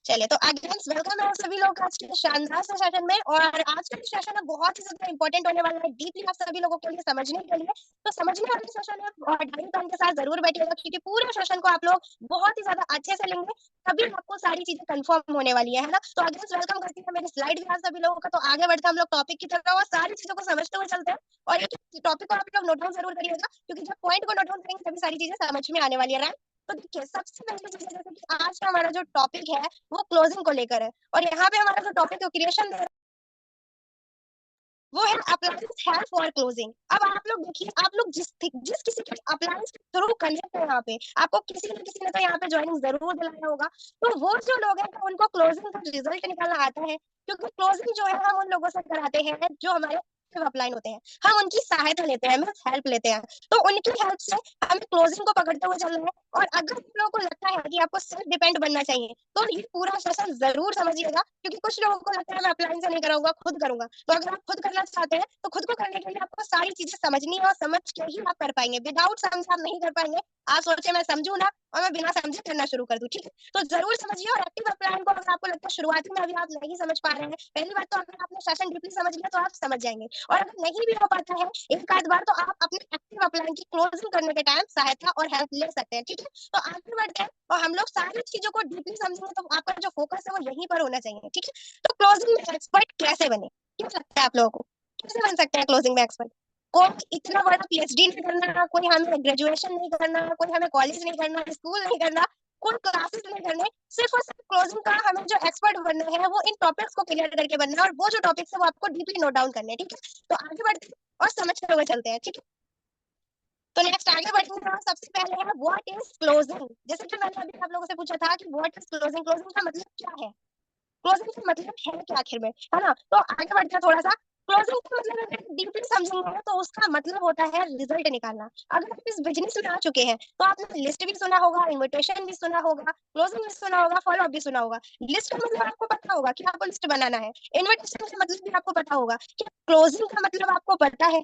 चलिए तो again welcome है सभी लोग आज के शानदार से सेशन में। और आज का सेशन है बहुत ही ज्यादा इंपॉर्टेंट होने वाला है डीपली आप सभी लोगों के लिए समझने के लिए। तो समझने वाले सेशन है और ढाई टाइम के साथ जरूर बैठिएगा क्योंकि पूरे सेशन को आप लोग बहुत ही ज्यादा अच्छे से लेंगे, तभी आपको सारी चीजें कंफर्म होने वाली है ना। तो अगेन वेलकम करती है मेरी स्लाइड के साथ सभी लोगों का। तो आगे बढ़ते हैं हम लोग टॉपिक की तरफ और सारी चीजों को समझते हुए चलते हैं। और एक टॉपिक को आप लोग नोट डाउन जरूर करिएगा क्योंकि जब पॉइंट को नोट डाउन करेंगे तभी सारी चीजें समझ में आने वाली है। तो देखिए सबसे पहले चीज जैसे कि आज का हमारा जो टॉपिक है वो क्लोजिंग को लेकर है। और यहाँ पे हमारा जो टॉपिक क्रिएशन वो है अप्लायंस हेल्प फॉर क्लोजिंग। अब आप लोग देखिए, आप लोग जिस किसी के अप्लायंस के थ्रू कनेक्ट है यहाँ पे, आपको किसी न किसी ने तो यहाँ पे ज्वाइनिंग जरूर दिलाया होगा। तो वो जो लोग हैं तो उनको क्लोजिंग का रिजल्ट निकालना आता है क्योंकि क्लोजिंग जो है हम उन लोगों से कराते हैं जो हमारे अपलाइन होते हैं। हम उनकी सहायता लेते हैं, मीन्स हेल्प लेते हैं। तो उनकी हेल्प से हमें क्लोजिंग को पकड़ते हुए चलना है। और अगर आप लोगों को लगता है कि आपको सेल्फ डिपेंड बनना चाहिए तो ये पूरा सेशन जरूर समझिएगा क्योंकि कुछ लोगों को लगता है मैं अप्लाइन से नहीं करूंगा, खुद करूंगा। तो अगर आप खुद करना चाहते हैं तो खुद को करने के लिए आपको सारी चीजें समझनी है और समझ के ही आप कर पाएंगे। विदाउट समझ आप नहीं कर पाएंगे। आप सोचे मैं समझू ना और मैं बिना समझे करना शुरू कर दूं, ठीक है। तो जरूर समझिए। और एक्टिव अप्लाइन को अगर आपको लगता है शुरुआती में अभी आप नहीं समझ पा रहे हैं, पहली बात तो अगर आपने सेशन डीपली समझ लिया तो आप समझ जाएंगे। और अगर नहीं भी हो पाता है एक आध बार तो आप अपने एक्टिव अप्लाइन की क्लोजिंग करने के टाइम सहायता और हेल्प ले सकते हैं, ठीक है। तो आगे बढ़ते हैं और हम लोग सारी चीजों को डीपली समझेंगे तो आपका जो फोकस है वो यहीं पर होना चाहिए, ठीक है। तो क्लोजिंग में एक्सपर्ट कैसे बने, क्या लगता है आप लोगों को, कैसे बन सकते हैं क्लोजिंग में एक्सपर्ट? कोई इतना बड़ा पीएचडी नहीं करना, कोई हमें ग्रेजुएशन नहीं करना, कोई हमें कॉलेज नहीं करना, स्कूल नहीं करना, कोई क्लासेस नहीं करने। सिर्फ और सिर्फ क्लोजिंग का हमें जो एक्सपर्ट बनना है वो इन टॉपिक्स को क्लियर करके बनना है और वो जो टॉपिक्स है वो आपको डीपली नोट डाउन करने हैं, ठीक है। तो आगे बढ़ते हैं और समझते हुए चलते हैं, ठीक है। तो नेक्स्ट आगे बढ़ते हैं। सबसे पहले है व्हाट इज क्लोजिंग। जैसे कि मैंने अभी आप लोगों से पूछा था कि व्हाट इज क्लोजिंग, क्लोजिंग का मतलब क्या है, क्लोजिंग का मतलब है क्या आखिर में, है ना। तो आगे बढ़ते हैं थोड़ा सा। क्लोजिंग का मतलब अगर डीपली समझेंगे तो उसका मतलब होता है रिजल्ट निकालना। अगर आप इस बिजनेस में आ चुके हैं तो आपने लिस्ट भी सुना होगा, इन्विटेशन भी सुना होगा, क्लोजिंग भी सुना होगा, फॉलो अप भी सुना होगा। लिस्ट का मतलब आपको पता होगा कि आपको लिस्ट बनाना है, इन्विटेशन का मतलब भी आपको पता होगा कि क्लोजिंग का मतलब आपको पता है।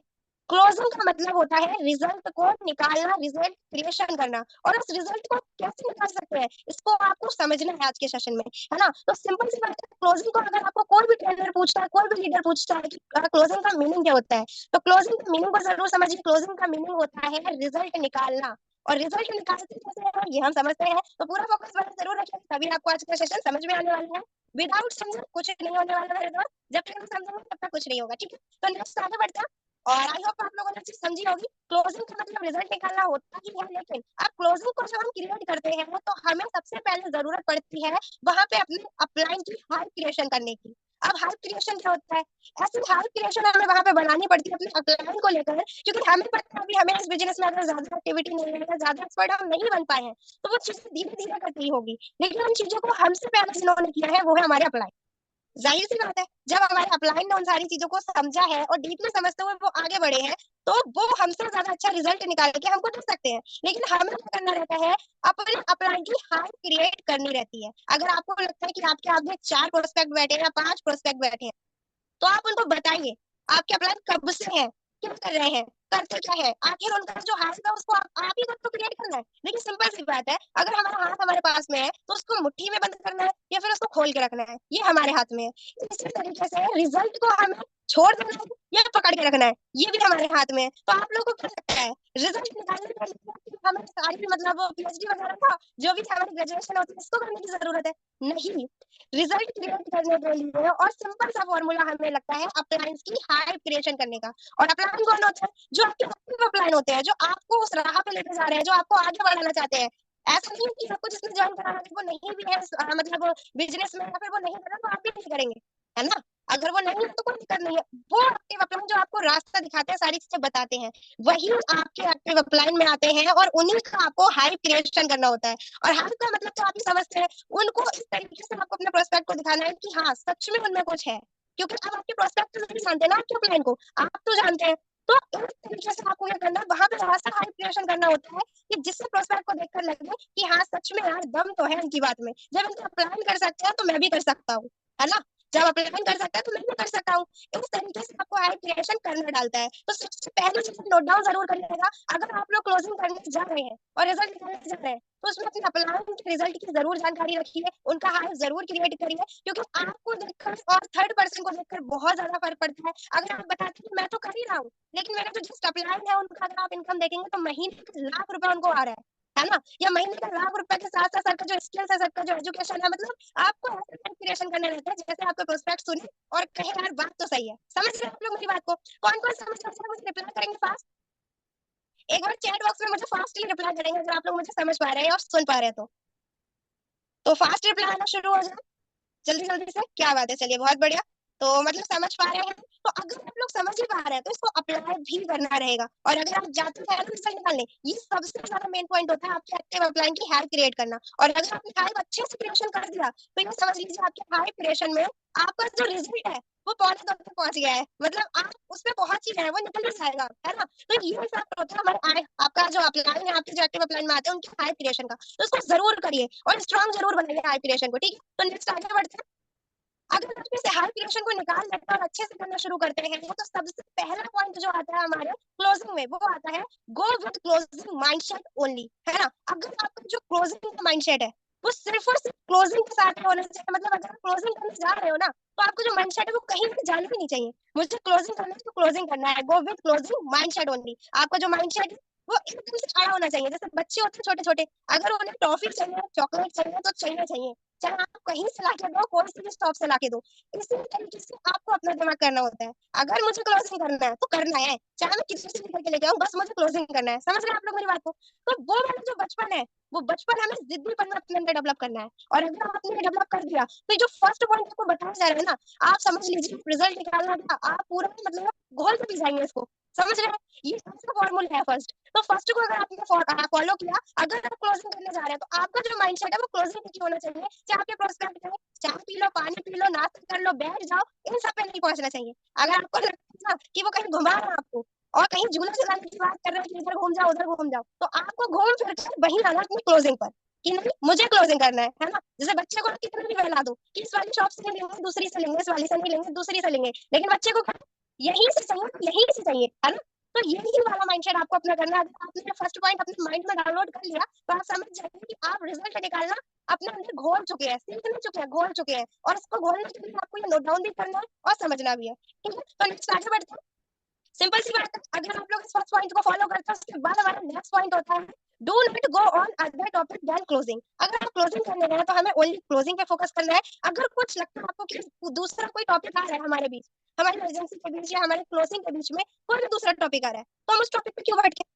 क्लोजिंग का मतलब होता है रिजल्ट को निकालना, रिजल्ट क्रिएशन करना। और उस रिजल्ट को कैसे निकाल सकते हैं इसको आपको समझना है आज के सेशन में, है ना। तो सिंपल सी बात है, क्लोजिंग को अगर आपको कोई भी ट्रेनर पूछता है, कोई भी लीडर पूछता है कि क्लोजिंग का मीनिंग क्या होता है, तो क्लोजिंग का मीनिंग को जरूर समझिए। क्लोजिंग का मीनिंग होता है रिजल्ट निकालना। और रिजल्ट निकालते कैसे हैं ये हम समझते हैं। तो पूरा फोकस वाला जरूर रखें तभी आपको आज का सेशन समझ में आने वाला है। विदाउट समझे कुछ नहीं होने वाला है दोस्त। जब तक हम समझेंगे तब तक कुछ नहीं होगा, ठीक है। तो नेक्स्ट आगे बढ़ते हैं। और आई होप आप लोगों ने चीज समझी होगी। क्लोजिंग का मतलब रिजल्ट निकालना होता ही है, लेकिन अब क्लोजिंग को जब हम क्रिएट करते हैं तो हमें सबसे पहले जरूरत पड़ती है वहां पे अपने अपलाइन की हाइप क्रिएशन करने की। अब हाइप क्रिएशन क्या होता है? ऐसी हाइप क्रिएशन हमें वहां पे बनानी पड़ती है अपने अपलाइन को लेकर, क्योंकि हमें पता है अभी हमें इस बिजनेस में अगर ज्यादा एक्टिविटी नहीं है, ज्यादा एक्सपर्ट हम नहीं बन पाए हैं, तो वो चीजें धीरे धीरे करती ही होगी। लेकिन उन चीजों को हमसे पहले जिन्होंने किया है वो है हमारे अपलाइन। जाहिर सी बात है, जब हमारे अपलाइन ने उन सारी चीजों को समझा है और डीप में समझते हुए वो आगे बढ़े हैं, तो वो हमसे ज्यादा अच्छा रिजल्ट निकाल के हमको दे सकते हैं। लेकिन हमें क्या करना रहता है, अपने अपलाइन की हाइप क्रिएट करनी रहती है। अगर आपको लगता है कि आपके आगे 4 प्रोस्पेक्ट बैठे हैं या 5 प्रोस्पेक्ट बैठे हैं, तो आप उनको बताइए आपके अप्लाई कब से है, क्या कर रहे हैं, करते क्या है। आखिर उनका जो हाथ है उसको आप ही को क्रिएट करना है। लेकिन सिंपल सी बात है, अगर हमारा हाथ हमारे पास में है तो उसको मुट्ठी में बंद करना है या फिर उसको खोल के रखना है, ये हमारे हाथ में है। इसी तरीके से रिजल्ट को हमें छोड़ देना है या पकड़ के रखना है, ये भी हमारे हाथ में है। तो आप लोगों को क्या लगता है, रिजल्ट निकालने के लिए हमें सारी मतलब पीएचडी वगैरह का जो भी हमारी ग्रेजुएशन होती है इसको करने की जरूरत है? नहीं। रिजल्ट क्रिएट करने के लिए और सिंपल सा फॉर्मूला हमें लगता है अप्लायंस की हाइप क्रिएशन करने का। और अप्लायन कौन होता है? जो आपके एक्टिव अप्लायन होते हैं, जो आपको उस राह पे लेके जा रहे हैं, जो आपको आगे बढ़ाना चाहते हैं। ऐसा नहीं है कि आपको जिसने ज्वाइन कराना है वो नहीं भी है मतलब बिजनेस में, या फिर वो नहीं करा तो आप भी नहीं करेंगे, है ना। अगर वो नहीं है तो कोई दिक्कत नहीं है। वो एक्टिव अप्लायन जो आपको रास्ता दिखाते हैं, सारी चीजें बताते हैं, वही आपके एक्टिव अप्लायन में आते हैं और उन्हीं का आपको हाइप क्रिएशन करना होता है। और हाइप का मतलब तो आप ही समझते हैं, उनको इस तरीके से आपको अपने प्रोस्पेक्ट को दिखाना है कि हाँ सच में उनमें कुछ है। क्योंकि अब आपके प्रोस्पेक्ट तो नहीं जानते ना आपके प्लान को, आप तो जानते हैं। तो इस तरीके से आपको क्या करना है, वहां पे ऐसा हाई क्रिएशन करना होता है कि जिससे प्रोस्पेक्ट को देखकर लगे कि हाँ सच में यार दम तो है इनकी बात में। जब इनका प्लान कर सकते हैं तो मैं भी कर सकता हूँ, है ना। जब अप्लाई कर सकता है तो मैं भी कर सकता हूँ। इस तरीके से आपको हाई क्रिएशन करना डालता है। तो सबसे पहले चीज नोट डाउन जरूर करिएगा, अगर आप लोग क्लोजिंग करने जा रहे हैं और रिजल्ट निकालने जा रहे हैं तो उसमें अपने अप्लाई के रिजल्ट की जरूर जानकारी रखिए, उनका हाई जरूर क्रिएट करिए, क्योंकि आपको देखकर और थर्ड पर्सन को देखकर बहुत ज्यादा फर्क पड़ता है। अगर आप बताते हैं मैं तो कर ही रहा हूँ, लेकिन मेरे जो जस्ट अप्लाई है उनका अगर आप इनकम देखेंगे तो महीने का लाख रुपए उनको आ रहा है ना, या महीने का लाख रुपए के साथ साथ सबका जो स्किल्स है, सबका जो एजुकेशन है, मतलब आपको ऐसे क्रिएशन करने रहता है जैसे आपके प्रोस्पेक्ट सुने और कहे यार बात तो सही है। समझ रहे हैं आप लोग मेरी बात को? कौन कौन समझ रहे हैं मुझे रिप्लाई करेंगे फास्ट? एक बार चैट बॉक्स में मुझे फास्टली रिप्लाई करेंगे अगर आप लोग मुझे समझ पा रहे हैं और सुन पा रहे हैं तो फास्ट रिप्लाई आना शुरू हो जाए जल्दी जल्दी से। क्या बात है, चलिए बहुत बढ़िया। तो मतलब समझ पा रहे हैं, तो अगर आप लोग समझ ही पा रहे हैं तो इसको अप्लाई भी करना रहेगा। और अगर आप जाते हैं ना रिजल्ट निकालने, ये सबसे ज्यादा मेन पॉइंट होता है आपके एक्टिव अप्लाई की हाई क्रिएट करना। और अगर आपने हाई अच्छे से क्रिएशन कर दिया तो ये समझ लीजिए आपके हाई क्रिएशन में आपका जो रिजल्ट है वो पौने दो तक पहुंच गया है, मतलब आप उसमें पहुंच ही गए हैं, वो निकल ही जाएगा, है ना। तो ये हिसाब होता है हमारे आपका जो अप्लाई है, आपके जो एक्टिव अप्लाई में आते हैं उनके हाई क्रिएशन का, तो इसको जरूर करिए और स्ट्रॉन्ग जरूर बनाइए हाई क्रिएशन को, ठीक है। तो नेक्स्ट आगे बढ़ते हैं। अगर आप इसे हाई क्रिएशन को निकाल लेते हैं और अच्छे से करना शुरू करते हैं तो सबसे पहला पॉइंट जो आता है हमारे क्लोजिंग में वो आता है go with closing mindset only, है ना। अगर आपका जो क्लोजिंग का माइंडसेट है वो सिर्फ और सिर्फ क्लोजिंग के साथ होना चाहिए, मतलब अगर आप क्लोजिंग करने जा रहे हो ना तो आपका जो माइंडसेट है वो कहीं भी जाना भी नहीं चाहिए। मुझे क्लोजिंग करना है तो क्लोजिंग करना है, go with closing mindset only. आपका जो माइंडसेट है वो एकदम से खड़ा होना चाहिए, जैसे बच्चे होते हैं छोटे छोटे, अगर उन्हें टॉफी चाहिए, चॉकलेट चाहिए तो चाहिए चाहिए, चाहे आप कहीं से लाके दो, कोई सी भी स्टॉप से लाके दो। इसी तरीके से आपको अपना दिमाग करना होता है। अगर मुझे क्लोजिंग करना है तो करना है, चाहे मैं किसी से भी करके लेके आऊं, बस मुझे क्लोजिंग करना है। समझ रहे हैं आप लोग मेरी बात को? तो वो वाला जो बचपन है वो बचपन हमें जिद्दीपन अपने अंदर डेवलप करना है। और अगर आपने डेवलप कर दिया तो ये जो फर्स्ट पॉइंट आपको बताया जा रहा है ना, आप समझ लीजिए रिजल्ट निकालना था, आप पूरा मतलब घोल के पी जाएंगे इसको। समझ रहे हैं? ये इसका फॉर्मूला है फर्स्ट। तो फर्स्ट को अगर आपने फॉलो किया, अगर आप क्लोजिंग करने जा रहे हैं तो आपका जो माइंडसेट है वो क्लोजिंग की होना चाहिए। चाहे आपके प्रोस्पेक्ट में चाय पी लो, पानी पी लो, नाश्ता कर लो, बैठ जाओ, इन सब पे नहीं पहुंचना चाहिए। अगर आपको लगता है कि वो कहीं घुमा रहा है आपको और कहीं झूला चलाने की बात कर रहे हैं कि इधर घूम जाओ उधर घूम जाओ, तो आपको घूम फिर कर वही लाना अपनी क्लोजिंग पर कि नहीं मुझे क्लोजिंग करना है ना। जैसे बच्चे को कितना भी बहला दो कि इस वाली शॉप से नहीं लेंगे, दूसरी से लेंगे, इस वाली से नहीं लेंगे, दूसरी से लेंगे, लेकिन बच्चे को यही से चाहिए, यही से चाहिए, है ना। तो यही वाला माइंडसेट आपको अपना करना है। अगर आपने फर्स्ट पॉइंट अपने माइंड में डाउनलोड कर लिया तो आप समझ जाएंगे कि आप रिजल्ट निकालना अपने अंदर घोल चुके हैं, सीख नहीं चुके हैं, घोल चुके हैं। और इसको घोलने के लिए आपको ये नोट डाउन भी करना है और समझना भी है, ठीक है। तो नेक्स्ट आगे बढ़ते हैं। सिंपल सी बात है, अगर आप लोग इस फर्स्ट पॉइंट को फॉलो करते हैं उसके बाद हमारा नेक्स्ट पॉइंट होता है do not go on other topic than closing. अगर आप क्लोजिंग करने गए हैं तो हमें ओनली क्लोजिंग पे फोकस करना है। अगर कुछ लगता है आपको कि दूसरा कोई टॉपिक आ रहा है हमारे बीच, हमारी एजेंसी के बीच या हमारे क्लोजिंग के बीच में कोई भी दूसरा टॉपिक आ रहा है, तो हम उस टॉपिक पे क्यों भटकेंगे?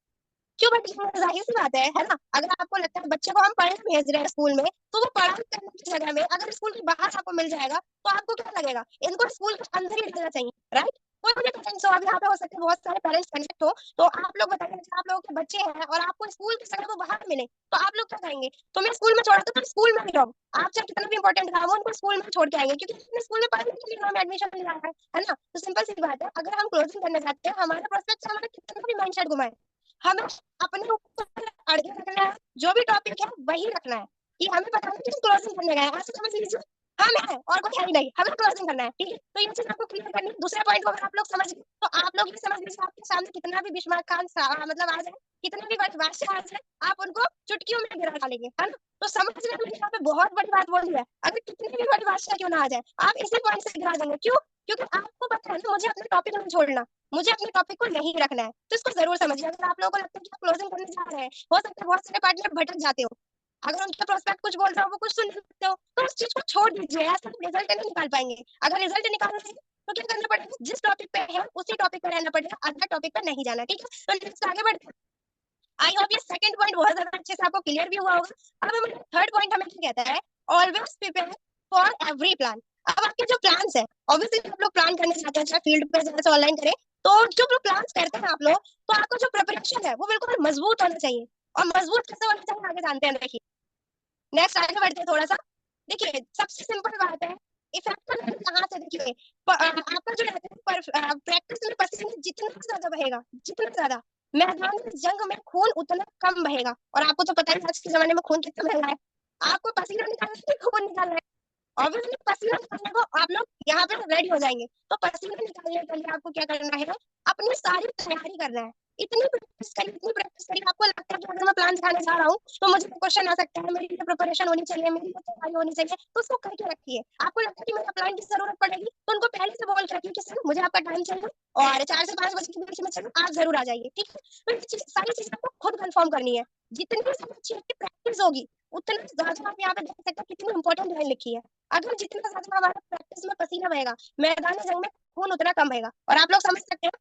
जाहिर सी बात है ना। अगर आपको लगता है बच्चे को हम पढ़ने भेज रहे हैं स्कूल में, तो वो पढ़ाई करने की जगह में अगर स्कूल के बाहर आपको मिल जाएगा तो आपको क्या लगेगा? इनको स्कूल के अंदर ही रहना चाहिए, राइट। कोई भी पेरेंट्स हो, अब यहाँ पे हो सकते हैं बहुत सारे पेरेंट्स कनेक्ट हो, तो आप लोग बताइए जैसे आप लोगों के बच्चे हैं और आपको स्कूल की जगह वो बाहर मिले तो आप लोग क्या कहेंगे? तुम्हें स्कूल में छोड़ा तो तुम स्कूल में ही रहो। आप चाहे कितना भी इंपॉर्टेंट काम हो उनको स्कूल में छोड़ के आएंगे, क्योंकि अपने स्कूल में पढ़ने के लिए हमें एडमिशन मिल रहा है ना। तो सिंपल सी बात है, अगर हम क्लोजिंग करने जाते हैं हमारे प्रोस्पेक्ट से हमारा कितना भी माइंडसेट घुमाए, हमें अपने ऊपर अड़के रखना है, जो भी टॉपिक है वही रखना है कि हमें पता नहीं कि क्लोजिंग करने गए हैं, ऐसे समझ लीजिए हम है और कोई है ही नहीं, हमें क्लोजिंग करना है, ठीक है। तो ये चीज आपको क्लियर करनी है। दूसरे पॉइंट को अगर आप लोग समझ गए तो आप लोग ये समझ लीजिए आपके सामने कितना भी बिस्मिल्लाह खान मतलब आ जाए, कितने भी बादशाह आ जाए, आप उनको चुटकियों में गिरा डालेंगे, है ना। तो समझ रहे हैं, मैंने यहाँ पे बहुत बड़ी बात बोली है। अगर कितने भी बड़ी बादशाह क्यों ना आ जाए, आप इसी पॉइंट से गिरा देंगे। क्यों? क्योंकि आपको पता है ना मुझे अपने टॉपिक नहीं छोड़ना, मुझे अपने टॉपिक को नहीं रखना है। तो इसको जरूर समझिए। अगर आप लोगों को लगता है कि आप क्लोजिंग करने जा रहे हैं, हो सकता है बहुत सारे पार्टनर भटक जाते हो, अगर उनका प्रोस्पेक्ट कुछ बोल रहा हो वो कुछ सुन नहीं सकते हो, तो उस चीज को छोड़ दीजिए, ऐसा रिजल्ट नहीं निकाल पाएंगे। अगर रिजल्ट निकालना है तो क्या करना पड़ेगा? जिस टॉपिक पे है उसी टॉपिक पे रहना पड़ेगा, अदर टॉपिक पे नहीं जाना, ठीक है। तो नेक्स्ट आगे बढ़ते हैं। आई होप ये सेकंड पॉइंट बहुत ज्यादा अच्छे से आपको क्लियर भी हुआ होगा। अब हमारा थर्ड पॉइंट हमें क्या कहता है? Always prepare for every plan. अब आपके जो प्लान्स है, ऑब्वियसली आप लोग प्लान करने चाहते हैं, चाहे फील्ड पे जाए चाहे ऑनलाइन करें, तो जो प्लान्स करते हैं आप लोग, तो आपका जो प्रिपरेशन है वो बिल्कुल मजबूत होना चाहिए। और मजबूत कैसे होना चाहिए आगे जानते हैं, देखिए। नेक्स्ट आगे बढ़ते हैं थोड़ा सा। देखिए सबसे सिंपल बात है, इफेक्टिव कहाँ से? देखिए आपका जो रहता है प्रैक्टिस में पसीना जितना ज्यादा बहेगा, जितना ज्यादा मैदान में जंग में खून उतना कम बहेगा। और आपको तो पता है आज के जमाने में खून कितना महंगा है, आपको पसीना निकालना है कि खून निकालना है? ऑब्वियसली पसीना निकालने को आप लोग यहाँ पे रेडी हो जाएंगे, तो पसीना निकालने के लिए आपको क्या करना है, अपनी सारी तैयारी करना है। इतनी प्रैक्टिस करी, आपको लगता है कि अगर मैं प्लान दिखाने जा रहा हूँ तो मुझे क्वेश्चन आ सकता है, मेरी लिए प्रिपरेशन होनी चाहिए, मेरी लिए तैयारी होनी चाहिए, तो उसको करके रखिए। आपको लगता है कि मुझे प्लान की जरूरत पड़ेगी, तो उनको पहले से बोल के रखिए कि सर मुझे आपका टाइम चाहिए और 4 से 5 बजे के बीच में चाहिए, आप जरूर आ जाइए, ठीक है। तो ये सारी चीजें आपको खुद कंफर्म करनी है। जितनी अच्छी अच्छी प्रैक्टिस होगी उतना ज्यादा आप यहाँ पे देख सकते हैं कितनी इंपॉर्टेंट लाइन लिखी है। अगर जितना ज्यादा हमारा प्रैक्टिस में पसीना बहेगा, मैदानी जंग में खून उतना कम बहेगा, और आप लोग समझ सकते हैं।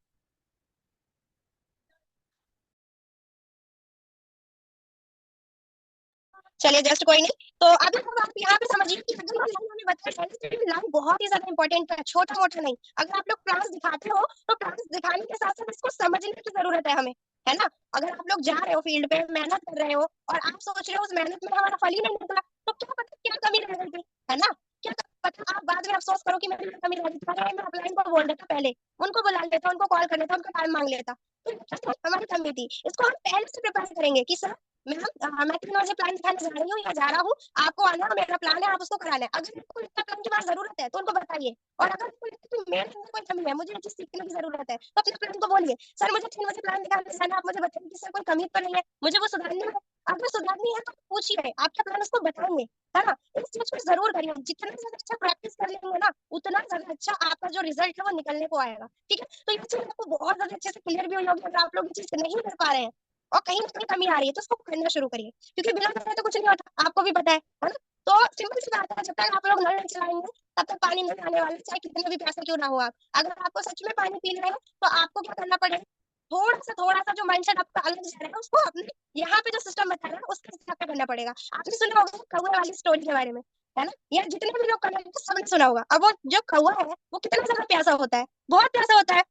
चलिए जस्ट कोई नहीं। तो अभी अब आप यहाँ पे समझिए कि अगर ये लाइन हमें बताया है, तो लाइन बहुत ही ज्यादा इंपॉर्टेंट है, छोटा मोटा नहीं। अगर आप लोग प्लान्स दिखाते हो तो प्लान्स दिखाने के साथ साथ इसको समझने की जरूरत है हमें, है ना। अगर आप लोग जा रहे हो फील्ड पे, मेहनत कर रहे हो और आप सोच रहे हो उस मेहनत में हमारा फल ही नहीं निकला, तो क्या पता क्या कमी रह गई थी, है ना। क्या पता आप बाद में अफसोस करो कि मेरी कमी रह गई थी, अरे मैं अपलाइन को बोल देता पहले, उनको बुला लेता, उनको कॉल कर लेता, उनका टाइम मांग लेता, तो हमारी कमी थी। इसको हम पहले से प्रिपेयर करेंगे कि सर मैं 3 बजे प्लान दिखाने जा रही हूँ या जा रहा हूँ, आपको आना है, मेरा प्लान है, आप उसको कराना है। अगर आपको इतना प्लान की बात जरूरत है तो उनको बताइए, और अगर आपको लगता है कि मेरे अंदर कोई कमी है, मुझे ये चीज सीखने की जरूरत है, तो अपने प्लान को बोलिए, सर मुझे 3 बजे प्लान दिखाने जाना, आप मुझे बताइए कि सर कोई कमी तो नहीं है, मुझे वो सुधारनी है। अगर सुधारनी है तो पूछिए, आपका प्लान उसको बताएंगे, है ना। इस चीज को जरूर करिए, जितना ज्यादा अच्छा प्रैक्टिस कर लेंगे ना, उतना ज्यादा अच्छा आपका जो रिजल्ट है वो निकलने को आएगा, ठीक है। तो ये चीज आपको बहुत ज्यादा अच्छे से क्लियर भी हुई होगी। अगर आप लोग ये चीज नहीं कर पा रहे हैं और कहीं ना कहीं कमी आ रही है, तो उसको करना शुरू करिए, क्योंकि बिना करे तो कुछ नहीं होता, आपको भी पता है ना। तो सिंपल सी बात है, जब तक आप लोग नल नहीं चलाएंगे तब तक पानी नहीं आने वाला, चाहे कितने भी प्यासे क्यों ना हो आप। अगर आपको सच में पानी पीना है तो आपको क्या करना पड़ेगा, थोड़ा सा जो माइंडसेट आपका अलग जा रहा है उसको अपने यहाँ पे जो सिस्टम बता रहा है उसके हिसाब से करना पड़ेगा। आपने सुना होगा कौवे वाली स्टोरी के बारे में, है ना। ये जितने भी लोग करेंगे सबने सुना होगा। अब वो जो कौवा है वो कितना ज्यादा प्यासा होता है, बहुत प्यासा होता है।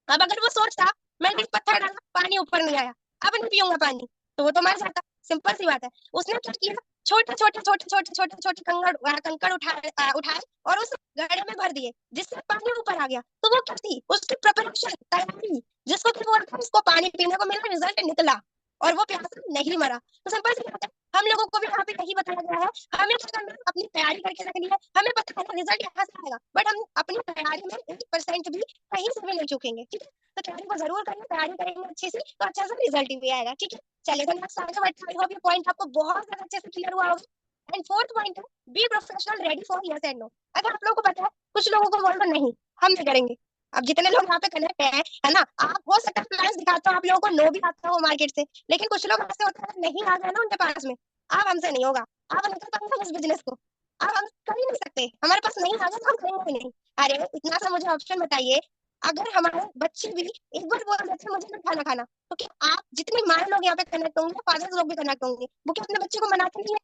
अब अगर वो सोचता मैंने एक पत्थर डाला पानी ऊपर नहीं आया, अब नहीं पीऊंगा पानी, तो वो तो मर जाता। सिंपल सी बात है। उसने क्या किया, छोटे छोटे कंकड़ उठाए और उस घड़े में भर दिए, जिससे पानी ऊपर आ गया। तो वो क्या थी, उसकी प्रिपरेशन, तैयारी, जिसको कि वो उसको पानी पीने को मिला, रिजल्ट निकला और वो प्यासा नहीं मरा। तो सिंपल सी बात है, हम लोगों को भी यहाँ पे यही बताया गया है, हमें क्या करना है, अपनी तैयारी करके रखनी है। हमें पता है ना रिजल्ट यहाँ से आएगा, बट हम अपनी तैयारी में 1% भी कहीं से भी नहीं चूकेंगे, ठीक है। तो तैयारी को जरूर करिए, तैयारी करेंगे अच्छे से तो अच्छा सा रिजल्ट भी आएगा, ठीक है। चलिए तो नेक्स्ट आगे बढ़ते हैं। आई होप ये पॉइंट आपको बहुत ज्यादा अच्छे से क्लियर हुआ होगा। एंड फोर्थ पॉइंट है, be professional, ready for yes and no. अगर आप लोगों को पता है, कुछ लोगों को बोल दो नहीं हम नहीं करेंगे। अब जितने लोग यहाँ पे कनेक्ट है ना, आप हो सकता है प्लान्स दिखाते हो, आप लोगों को नो भी आता हो मार्केट से, लेकिन कुछ लोग ऐसे होते हैं नहीं आ गए ना उनके पास में, आप हमसे नहीं होगा, आप नहीं कर पाएंगे इस बिजनेस को, आप हम कर ही नहीं सकते, हमारे पास नहीं आ गया तो हम करेंगे ही नहीं। अरे इतना सा मुझे ऑप्शन बताइए, अगर हमारे बच्चे भी एक बार बोल देते हैं मुझे नहीं खाना खाना, तो क्या आप जितने माँ लोग यहाँ पे कनेक्ट होंगे, फादर्स लोग भी कनेक्ट होंगे, वो क्या अपने बच्चे को मनाते नहीं है?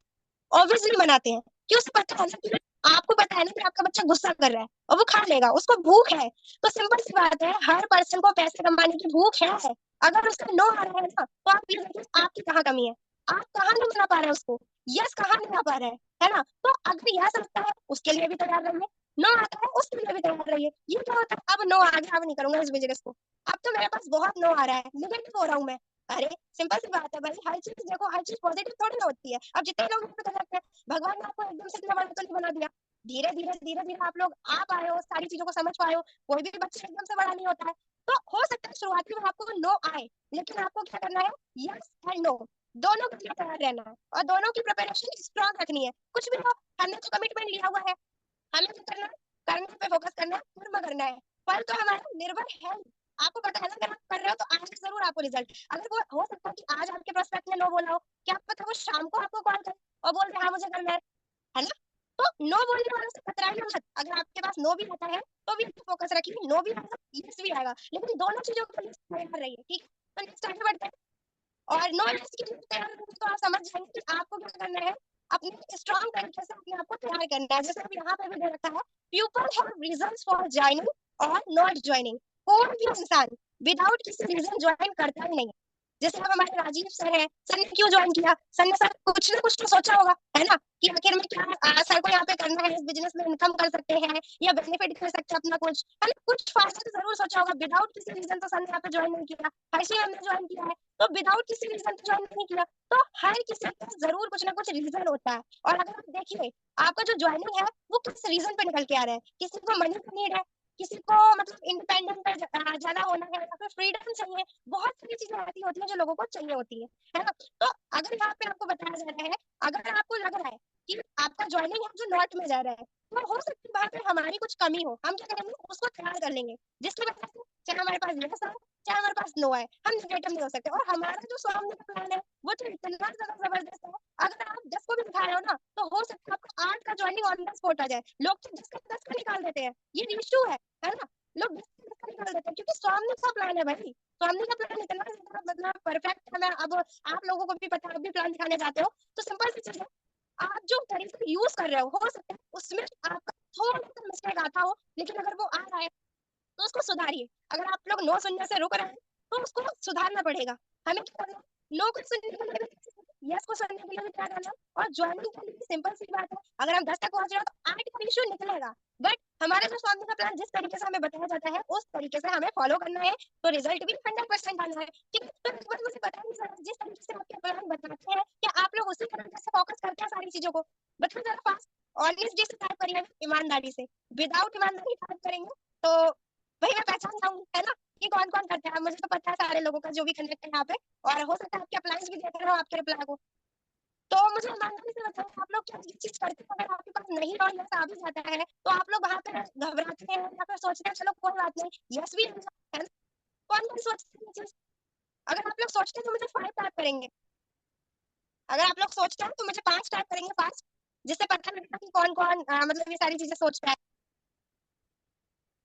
ऑब्वियसली मनाते हैं। क्यों? उसे पता है ना कि आपको पता है ना कि आपका बच्चा गुस्सा कर रहा है और वो खा लेगा, उसको भूख है। तो सिंपल सी बात है, हर पर्सन को पैसे कमाने की भूख है। अगर उसका नो आ रहा है ना, तो आप ये देखिए आपकी कहाँ कमी है, आप कहाँ नहीं मना पा रहे हैं उसको, यस कहाँ नहीं आ पा रहे हैं, है ना। तो अगर यस आता है उसके लिए भी तैयार रहिए, नो आता है उसके लिए भी तैयार रहिए। ये क्या होता है, अब नो आ गया, अब नहीं करूंगा इस बिजनेस को, अब तो मेरे पास बहुत नो आ रहा है, निगेटिव हो रहा हूँ मैं। अरे सिंपल सी बात है भाई, हर चीज देखो, हर चीज पॉजिटिव थोड़ी ना होती है। अब जितने लोग यहाँ पे कनेक्ट है, भगवान ने आपको एकदम से इतना बड़ा तो नहीं बना दिया, धीरे धीरे आप लोग आ पाए हो, सारी चीजों को समझ पाए हो। कोई भी बच्चा एकदम से बड़ा नहीं होता है। तो हो सकता है शुरुआती में आपको नो आए, लेकिन आपको क्या करना है, यस एंड नो दोनों के लिए तैयार रहना है, और दोनों की प्रिपरेशन स्ट्रांग रखनी है। कुछ भी हो, हमने तो कमिटमेंट लिया हुआ है, हमें क्या करना है, करने पे फोकस करना है, कर्म करना है। फल तो हमारा निर्भर है। आपको पता है ना, अगर आप कर रहे हो तो आज जरूर आपको रिजल्ट, अगर वो हो सकता है कि आज आपके प्रोस्पेक्ट ने नो बोला हो, क्या पता वो शाम को आपको कॉल करे और बोल रहे हाँ मुझे करना है ना। तो नो बोलने वालों से कतराइए मत। अगर आपके पास नो भी आता है तो भी फोकस रखिए, नो भी आएगा यस भी आएगा, लेकिन दोनों चीजों को तैयार रहिए, ठीक है। तो नेक्स्ट आगे बढ़ते हैं। और नो लिस्ट की तैयार करेंगे तो आप समझ जाएंगे कि आपको क्या करना है, अपने स्ट्रॉन्ग तरीके से अपने आप को तैयार करना है। जैसे अब यहाँ पे भी दे रखा है, people have reasons for joining और नॉट ज्वाइनिंग। कोई भी इंसान विदाउट किसी रीजन ज्वाइन करता ही नहीं, जैसे अब हमारे राजीव सर है, सर ने क्यों ज्वाइन किया? सर ने सर कुछ ना कुछ तो सोचा होगा, है ना, कि आखिर में क्या सर को यहाँ पे करना है, इस बिजनेस में इनकम कर सकते हैं या बेनिफिट कर सकते हैं अपना कुछ, है ना, कुछ फायदा तो जरूर सोचा होगा। विदाउट किसी रीजन तो सर ने यहाँ पे ज्वाइन नहीं किया, हर्षी मैम ने ज्वाइन किया है, तो विदाउट किसी रीजन तो ज्वाइन नहीं किया। तो हर किसी का जरूर कुछ ना कुछ रीजन होता है। और अगर आप देखिए आपका जो ज्वाइनिंग है वो किस रीजन पे निकल के आ रहा है, किसी को मनी का नीड है, किसी को मतलब इंडिपेंडेंट ज्यादा होना है या फिर फ्रीडम चाहिए, बहुत सारी चीजें ऐसी होती है जो लोगों को चाहिए होती है ना। तो अगर यहाँ पे आपको बताया जा रहा है, अगर आपको लग रहा है कि आपका ज्वाइनिंग है जो नॉट में जा रहा है, तो हो सकती है वहां पे हमारी कुछ कमी हो, हम क्या करेंगे उसको तैयार कर लेंगे, जिसकी वजह से चाहे हमारे पास यस आए चाहे हमारे पास नो आए, हम निगेटिव नहीं हो सकते। और हमारा जो सामने का प्लान है वो तो इतना ज्यादा जबरदस्त है, अगर आप 10 को भी दिखा रहे हो ना तो हो सकता है आपको 8 का ज्वाइनिंग ऑन द स्पॉट आ जाए। लोग तो 10 का 10 का निकाल देते हैं, ये इशू है ना। लोग 10 का 10 का निकाल देते हैं क्योंकि सामने का प्लान है भाई, सामने का प्लान इतना ज्यादा मतलब परफेक्ट है ना। अब आप लोगों को भी पता है, आप भी प्लान दिखाने जाते हो, तो सिंपल सी चीज है, आप जो तरीका यूज कर रहे हो सकता है उसमें आपका थोड़ा सा मिस्टेक आता हो, लेकिन अगर वो आ रहा है तो उसको सुधारिए। अगर आप लोग नो सुनने से रुक रहे हैं तो उसको सुधारना पड़ेगा। हमें क्या करना है, नो को सुनने के लिए भी यस को सुनने के लिए भी क्या करना है। और ज्वाइनिंग के लिए सिंपल सी बात है, अगर हम 10 तक पहुंच रहे हो तो 8 का इशू निकलेगा, बट हमारा जो सामने का प्लान जिस तरीके से हमें बताया जाता है उस तरीके से हमें फॉलो करना है, तो रिजल्ट भी 100% आना है। ठीक है, तो एक बार मुझे बताइए जरा, जिस तरीके से आपके प्लान बताते हैं क्या आप लोग उसी तरीके से फोकस करते हैं सारी चीजों को? बताइए जरा फास्ट, ऑनेस्टली से टाइप करिए, ईमानदारी से, विदाउट ईमानदारी टाइप करेंगे तो वही मैं पहचान जाऊंगी, है ना, कि कौन कौन करता है। मुझे तो पता है सारे लोगों का जो भी कनेक्ट है यहाँ पे, और हो सकता है आपके अप्लाइज भी देख रहे हो आपके रिप्लाई को। तो मुझे ईमानदारी से बताओ, आप लोग क्या ये चीज करते हो? अगर आपके पास नहीं और यस आ भी जाता है तो आप लोग वहां पे घबराते हैं या फिर सोचते हैं चलो कोई बात नहीं यस भी आ जाता है? कौन कौन सोचते हैं ये चीज? अगर आप लोग सोचते हैं तो मुझे 5 टाइप करेंगे, अगर आप लोग सोचते हैं तो मुझे 5 टाइप करेंगे फास्ट, जिससे पता लगेगा कि कौन कौन मतलब ये सारी चीजें सोचता है।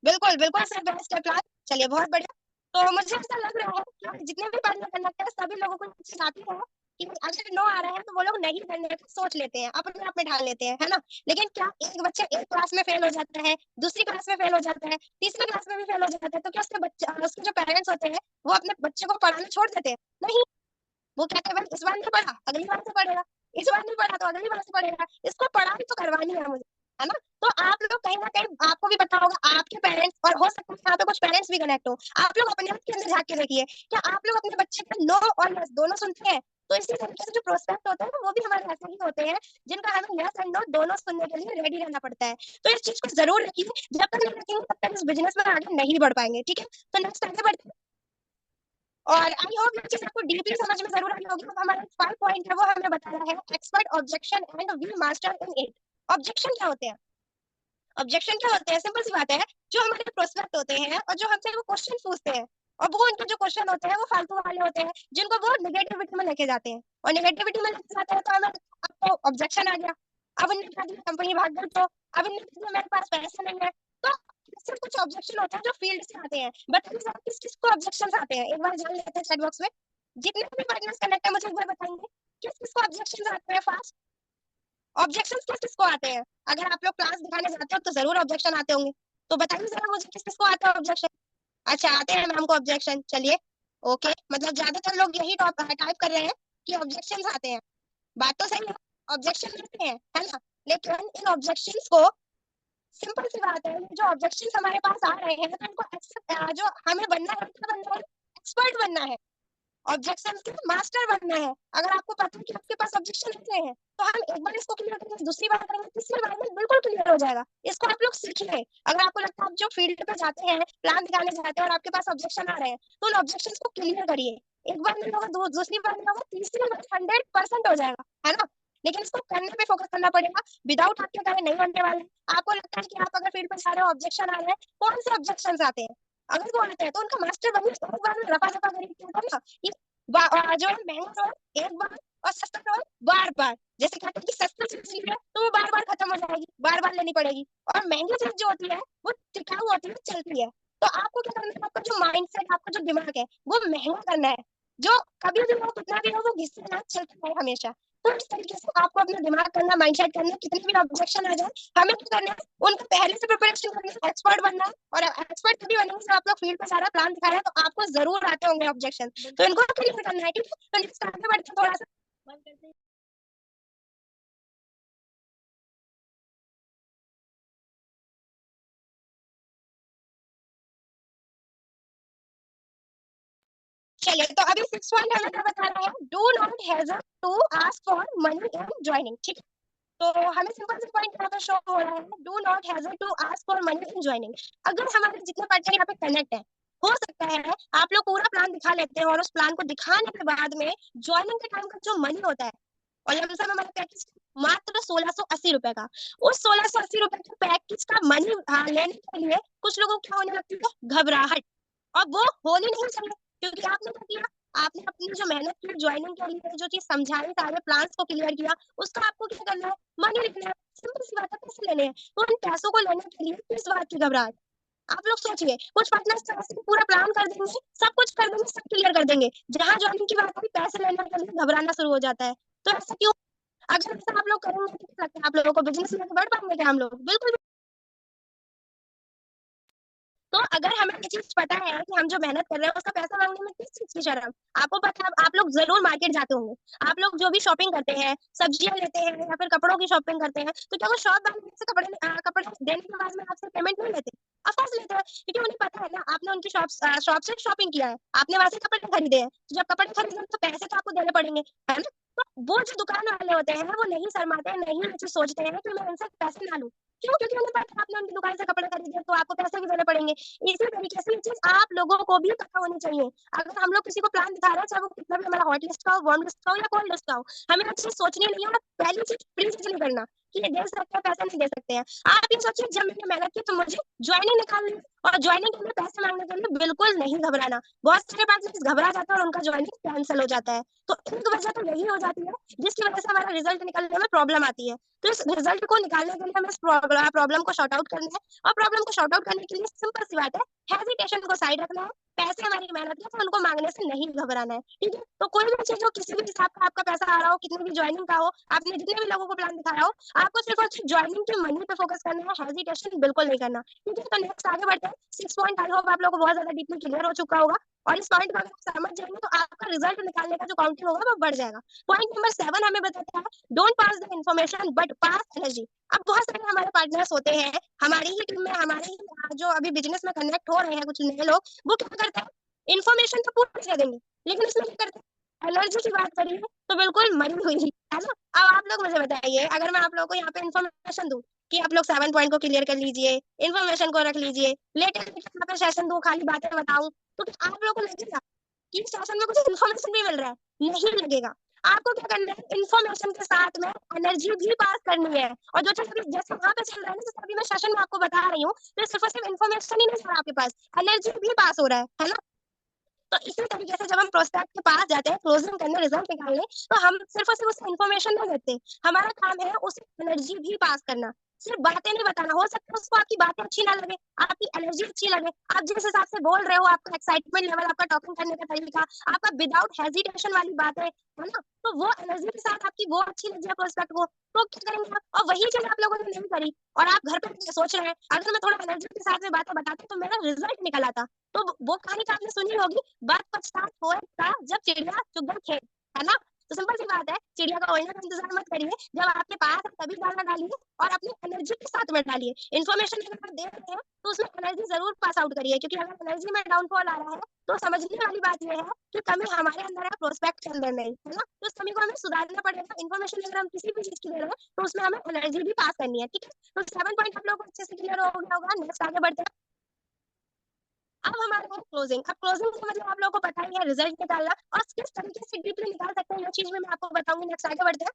बिल्कुल बिल्कुल सर, बेस्ट है प्लान, चलिए बहुत बढ़िया। तो मुझे ऐसा लग रहा है कि जितने भी पार्टनर कंडक्टर है सभी लोगों को ये चीज आती है कि अगर नो आ रहा है तो वो लोग नहीं करने का सोच लेते हैं, अपने आप में ढाल लेते हैं, है ना। लेकिन क्या एक बच्चा एक क्लास में फेल हो जाता है, दूसरी क्लास में फेल हो जाता है, तीसरी क्लास में भी फेल हो जाता है, तो क्या उसके बच्चे उसके जो पेरेंट्स होते हैं वो अपने बच्चे को पढ़ाना छोड़ देते हैं? नहीं, वो कहते हैं भाई इस बार नहीं पढ़ा अगली बार से पढ़ेगा, इस बार नहीं पढ़ा तो अगली बार से पढ़ेगा, इसको पढ़ाई तो करवानी है मुझे, है ना। तो आप लोग कहीं ना कहीं आपको भी पता होगा आपके पेरेंट्स, और हो सकता है यहाँ पे कुछ पेरेंट्स भी कनेक्ट हो, आप लोग अपने आप के अंदर झांक के देखिए, क्या आप लोग अपने बच्चे का नो और यस दोनों सुनते हैं? तो इसी तरीके से जो प्रोस्पेक्ट होते हैं ना वो भी हमारे ऐसे ही होते हैं, जिनका हमें यस एंड नो दोनों सुनने के लिए रेडी रहना पड़ता है। तो इस चीज को जरूर रखिए, जब तक नहीं रखेंगे तब तक इस बिजनेस में आगे नहीं बढ़ पाएंगे। ठीक है, तो नेक्स्ट आगे बढ़ते हैं। और आई होप ये चीज आपको डीपली समझ में जरूर आई होगी। अब हमारा 5 पॉइंट है वो हमें बताया है, expert, objection and we master in it. Objection क्या होते हैं? ऑब्जेक्शन क्या होते हैं? सिंपल सी बात है, जो हमारे प्रोस्पेक्ट होते हैं और जो हमसे वो क्वेश्चन पूछते हैं, और वो उनके जो क्वेश्चन होते हैं वो फालतू वाले होते हैं, जिनको वो निगेटिविटी में लेके जाते हैं, और निगेटिविटी में लेके जाते हैं तो हमें आपको ऑब्जेक्शन आ गया। अब उन्होंने कहा कि कंपनी भाग गई, तो अब उन्होंने कहा कि मेरे पास पैसे नहीं है, तो सिर्फ कुछ ऑब्जेक्शन होते हैं जो फील्ड से आते हैं। बताइए सर किस किस को ऑब्जेक्शन आते हैं, एक बार जान लेते हैं चैट बॉक्स में। जितने भी पार्टनर्स कनेक्ट है मुझे एक बार बताएंगे किस किस को ऑब्जेक्शन आते हैं फास्ट। ऑब्जेक्शन किस किस को आते हैं? अगर आप लोग क्लास दिखाने जाते हो तो जरूर ऑब्जेक्शन आते होंगे, तो बताइए जरा मुझे किस किस को आता है ऑब्जेक्शन? अच्छा, आते हैं मैम को ऑब्जेक्शन, चलिए ओके, मतलब ज्यादातर लोग यही टाइप कर रहे हैं कि ऑब्जेक्शन आते हैं। बात तो सही है, ऑब्जेक्शन आते हैं, है ना। लेकिन इन ऑब्जेक्शन को, सिंपल सी बात है, जो ऑब्जेक्शन हमारे पास आ रहे हैं तो इनको एक्सेप्ट, जो हमें बनना है क्या बनना है, एक्सपर्ट बनना है, ऑब्जेक्शन के मास्टर बनना है। अगर आपको पता है कि आपके पास ऑब्जेक्शन आते हैं तो हम एक बार इसको क्लियर करेंगे, दूसरी बार करेंगे, तीसरी बार में बिल्कुल क्लियर हो जाएगा। इसको आप लोग सीखिए। अगर आपको लगता है आप जो फील्ड पे जाते हैं, प्लान दिखाने जाते हैं और आपके पास ऑब्जेक्शन आ रहे हैं, तो उन ऑब्जेक्शन को क्लियर करिए। एक बार नहीं होगा, दूसरी बार नहीं होगा, तीसरी बार 100% हो जाएगा, है ना। लेकिन इसको करने पे फोकस करना पड़ेगा, विदाउट आपके कार्य नहीं बनने वाले। आपको लगता है कि आप अगर फील्ड पे सारे ऑब्जेक्शन आ रहे हैं, कौन से ऑब्जेक्शन आते हैं? अगर वो आते हैं तो उनका मास्टर बनिए, तो एक बार में रफा दफा करिए, क्या करना कि जो है महंगा रोल एक बार और सस्ता रोल बार बार। जैसे कहते हैं कि सस्ती चीज है तो वो बार बार खत्म हो जाएगी, बार बार लेनी पड़ेगी, और महंगी चीज जो होती है वो टिकाऊ होती है, चलती है। तो आपको क्या करना है, आपका जो माइंडसेट, आपका जो दिमाग है वो महंगा करना है, जो कभी भी हो कितना भी हो वो घिससे ना चलता है हमेशा। तो इस तरीके से आपको अपना दिमाग करना, माइंडसेट करना, कितने भी ऑब्जेक्शन आ जाए हमें क्या करना है, उनका पहले से प्रिपरेशन करना है, एक्सपर्ट बनना है। और एक्सपर्ट तभी बनेंगे जब आप लोग फील्ड पे सारा प्लान दिखा रहे हैं, तो आपको जरूर आते होंगे ऑब्जेक्शन, तो इनको क्लियर करना है। ठीक है, तो नेक्स्ट आगे बढ़ते हैं थोड़ा सा। चलिए, तो अभी 6 पॉइंट हमें क्या बता रहा है, do not hesitate to ask for money in joining. ठीक है, तो हमें सिंपल से पॉइंट यहाँ पे शो हो रहा है, do not hesitate to ask for money in joining. अगर हमारे जितने पार्टनर यहाँ पे कनेक्ट है, हो सकता है आप लोग पूरा प्लान दिखा लेते हैं और उस प्लान को दिखाने के बाद में ज्वाइनिंग के टाइम का जो मनी होता है, और लमसम हमारे पैकेज मात्र 1680 रुपए का, उस 1680 रुपए के पैकेज का मनी लेने के लिए कुछ लोगों को क्या होने लगती है, घबराहट। और वो होनी नहीं चाहिए, क्योंकि आपने क्या किया, आपने अपनी जो मेहनत की ज्वाइनिंग के लिए, जो चीज समझाई, सारे प्लान्स को क्लियर किया, उसका आपको क्या करना है, मनी लिखना है। सिंपल सी बात है, पैसे लेने हैं, तो उन पैसों को लेने के लिए किस बात की घबराहट। आप लोग सोचिए, कुछ पार्टनर्स तो ऐसे ही पूरा प्लान कर देंगे, सब कुछ कर देंगे, सब क्लियर कर देंगे, जहां ज्वाइनिंग की बात आई पैसे लेने के लिए घबराना शुरू हो जाता है। तो ऐसा क्यों? अगर ऐसा आप लोग करेंगे तो क्या लगता है, आप लोगों को बिजनेस में बढ़ पाएंगे क्या हम लोग? बिल्कुल। तो अगर हमें ये चीज पता है कि हम जो मेहनत कर रहे हैं उसका पैसा मांगने में किस चीज की शर्म। आपको पता है, आप लोग जरूर मार्केट जाते होंगे, आप लोग जो भी शॉपिंग करते हैं, सब्जियां लेते हैं या फिर कपड़ों की शॉपिंग करते हैं, तो क्या वो शॉप वाले से कपड़े देने के बाद में आपसे पेमेंट नहीं लेते? ऑफ कोर्स लेते हैं, क्योंकि उन्हें पता है ना, आपने उनकी शॉप से शॉपिंग किया है, आपने वहां से कपड़े खरीदे हैं, तो जब कपड़े खरीदे हैं, तो पैसे तो आपको देने पड़ेंगे, है ना? तो वो जो दुकान वाले होते हैं वो नहीं शर्माते हैं, नहीं ये चीज सोचते हैं कि मैं इनसे पैसे ना लूं। क्यों? क्योंकि उन्हें पता है आपने उनकी दुकान से कपड़े खरीदे तो आपको पैसे भी देने पड़ेंगे। इसी तरीके से ये चीज आप लोगों को भी पता होनी चाहिए। अगर हम लोग किसी को प्लान दिखा रहे हैं, चाहे वो कितना भी हमारा हॉट लिस्ट का हो, वार्म लिस्ट का हो या कोल्ड लिस्ट का हो, हमें अच्छी सोचनी नहीं है। और पहली चीज प्लीज नहीं करना कि ये दे सकते हैं पैसे नहीं दे सकते हैं। आप ये सोचिए, जब मैंने मेहनत की तो मुझे ज्वाइनिंग निकालनी है, और ज्वाइनिंग के लिए पैसे मांगने के लिए बिल्कुल नहीं घबराना। बहुत सारे पार्टनर्स घबरा जाते हैं और उनका ज्वाइनिंग कैंसिल हो जाता है। तो एक वजह तो यही हो जाती है जिसकी वजह से हमारा रिजल्ट निकलने में प्रॉब्लम आती है। तो इस रिजल्ट को निकालने के लिए हमें इस प्रॉब्लम को शॉर्ट आउट करना है। और प्रॉब्लम को शॉर्ट आउट करने के लिए सिंपल सी बात है, हेजिटेशन को साइड रखना है। पैसे हमारी मेहनत है, तो उनको मांगने से नहीं घबराना है। ठीक है, तो कोई भी चीज हो, किसी भी हिसाब का आपका पैसा आ रहा हो, कितनी भी ज्वाइनिंग का हो, आपने जितने भी लोगों को प्लान दिखाया हो, आपको सिर्फ और सिर्फ ज्वाइनिंग के मनी पे फोकस करना है, हेजिटेशन बिल्कुल नहीं करना। ठीक है, तो नेक्स्ट आगे बढ़ते हैं। 6 पॉइंट आई होप आप लोगों को बहुत ज्यादा डीपली क्लियर हो चुका होगा, और इस पॉइंट को अगर आप समझ जाएंगे तो आपका रिजल्ट निकालने का जो काउंटिंग होगा वो बढ़ जाएगा। पॉइंट नंबर 7 हमें बताता है, don't pass the information but pass energy. अब बहुत सारे हमारे पार्टनर्स होते हैं हमारी ही टीम में, हमारे ही जो अभी बिजनेस में कनेक्ट हो रहे हैं कुछ नए लोग, वो क्या करते हैं, इन्फॉर्मेशन तो पूरी दे देंगे, लेकिन इसमें क्या करते हैं, एनर्जी की बात करिए तो बिल्कुल मरी हुई है ना। अब आप लोग मुझे बताइए, अगर मैं आप लोगों को यहाँ पे इन्फॉर्मेशन दूं कि आप लोग 7 पॉइंट को क्लियर कर लीजिए, इन्फॉर्मेशन को रख लीजिए, लेटेस्ट यहाँ पे सेशन दूं, खाली बातें बताऊं, तो क्या आप लोगों को लगेगा कि सेशन में कुछ इन्फॉर्मेशन भी मिल रहा है? नहीं लगेगा। आपको क्या करना है, इन्फॉर्मेशन के साथ में एनर्जी भी पास करनी है। और जो चीज अभी जैसे वहां पे चल रहा है ना, जैसे अभी मैं सेशन में आपको बता रही हूँ, तो सिर्फ और सिर्फ इन्फॉर्मेशन ही नहीं चल रहा आपके पास, एनर्जी भी पास हो रहा है ना। तो इसी तरीके से जब हम प्रोस्पेक्ट के पास जाते हैं क्लोजिंग करने, रिजल्ट निकालने, तो हम सिर्फ और सिर्फ उस इन्फॉर्मेशन नहीं देते, हमारा काम है उस एनर्जी भी पास करना। सिर्फ बातें नहीं बताना, हो सकता है उसको आपकी बातें अच्छी ना लगे, आपकी एनर्जी अच्छी लगे, आप जिस हिसाब से बोल रहे हो, आपका एक्साइटमेंट लेवल, आपका टॉकिंग करने का तरीका, आपका विदाउट हेजिटेशन वाली बात है ना, तो वो एनर्जी के साथ आपकी वो अच्छी लग जाए प्रोस्पेक्ट को, तो क्या करेंगे आप? और वही चीज आप लोगों ने नहीं करी, और आप घर पे सोच रहे हैं अगर मैं थोड़ा एनर्जी के साथ में बातें बताती तो मेरा रिजल्ट निकल आता। तो वो कहानी तो आपने सुनी होगी, बात पछतात होता जब चिड़िया चुग गई खेत, है ना। तो सिंपल सी बात है, चिड़िया का उड़ने का इंतजार मत करिए, जब आपके पास है तभी दाना डालिए, और अपनी एनर्जी के साथ में डालिए। इन्फॉर्मेशन अगर आप दे रहे हैं तो उसमें एनर्जी जरूर पास आउट करिए, क्योंकि अगर एनर्जी में डाउनफॉल आ रहा है तो समझने वाली बात यह है कि कमी हमारे अंदर है, प्रोस्पेक्ट के अंदर नहीं, है ना। तो उस कमी को हमें सुधारना पड़ेगा। इन्फॉर्मेशन अगर हम किसी भी चीज की दे रहे हैं तो उसमें हमें एनर्जी भी पास करनी है। ठीक है, तो 7 पॉइंट आप लोगों को अच्छे से क्लियर हो गया होगा। नेक्स्ट आगे बढ़ते हैं। अब हमारे पास क्लोजिंग, अब क्लोजिंग का मतलब आप लोगों को पता ही है, रिजल्ट निकालना, और किस तरीके से डीपली निकाल सकते हैं ये चीज में मैं आपको बताऊंगी। नेक्स्ट आगे बढ़ते हैं।